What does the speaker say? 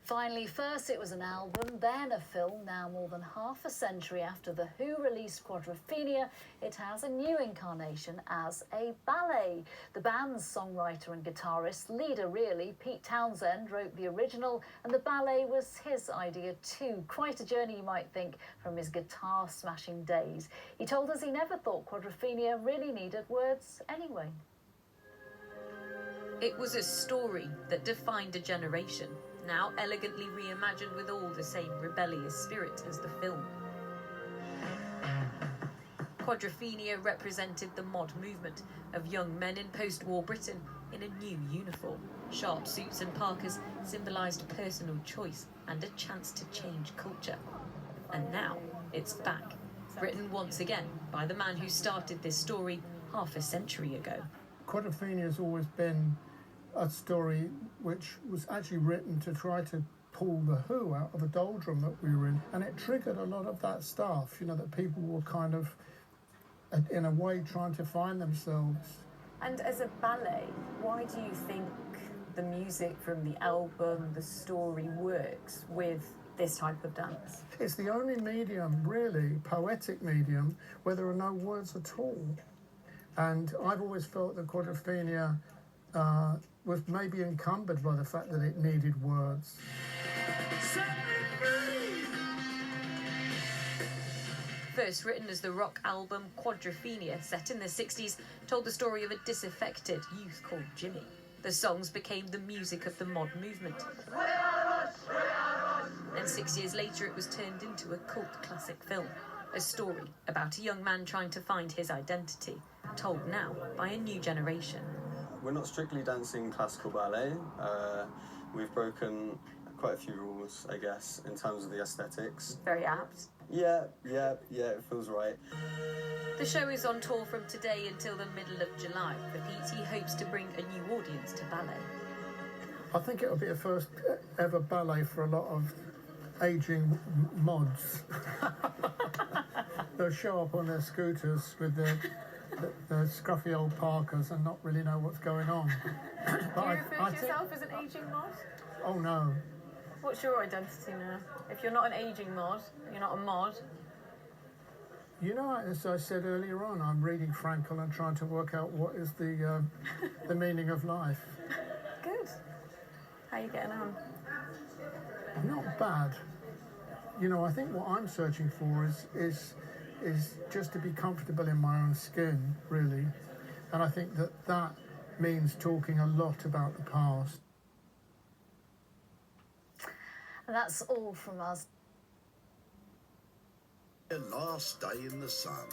Finally, first it was an album, then a film. Now, more than half a century after The Who released Quadrophenia, it has a new incarnation as a ballet. The band's songwriter and guitarist, leader really, Pete Townshend, wrote the original, and the ballet was his idea too. Quite a journey, you might think, from his guitar-smashing days. He told us he never thought Quadrophenia really needed words anyway. It was a story that defined a generation, now elegantly reimagined with all the same rebellious spirit as the film. Quadrophenia represented the mod movement of young men in post-war Britain in a new uniform. Sharp suits and parkas symbolised personal choice and a chance to change culture. And now it's back, written once again by the man who started this story half a century ago. Quadrophenia has always been a story which was actually written to try to pull the Who out of a doldrum that we were in, and it triggered a lot of that stuff, you know, that people were kind of, in a way, trying to find themselves. And as a ballet, why do you think the music from the album, the story, works with this type of dance? It's the only medium, really, poetic medium, where there are no words at all. And I've always felt that Quadrophenia was maybe encumbered by the fact that it needed words. First written as the rock album, Quadrophenia, set in the 60s, told the story of a disaffected youth called Jimmy. The songs became the music of the mod movement. And 6 years later, it was turned into a cult classic film, a story about a young man trying to find his identity, told now by a new generation. We're not strictly dancing classical ballet. We've broken quite a few rules, I guess, in terms of the aesthetics. Very apt. Yeah, it feels right. The show is on tour from today until the middle of July. For Pete, he hopes to bring a new audience to ballet. I think it'll be a first ever ballet for a lot of ageing mods. They'll show up on their scooters with their scruffy old parkas and not really know what's going on. Do you refer to yourself as an ageing mod? Oh no. What's your identity now? If you're not an ageing mod, you're not a mod. You know, as I said earlier on, I'm reading Frankel and trying to work out what is the meaning of life. Good. How are you getting on? Not bad. You know, I think what I'm searching for is just to be comfortable in my own skin, really. And I think that means talking a lot about the past. And that's all from us. Last day in the sun.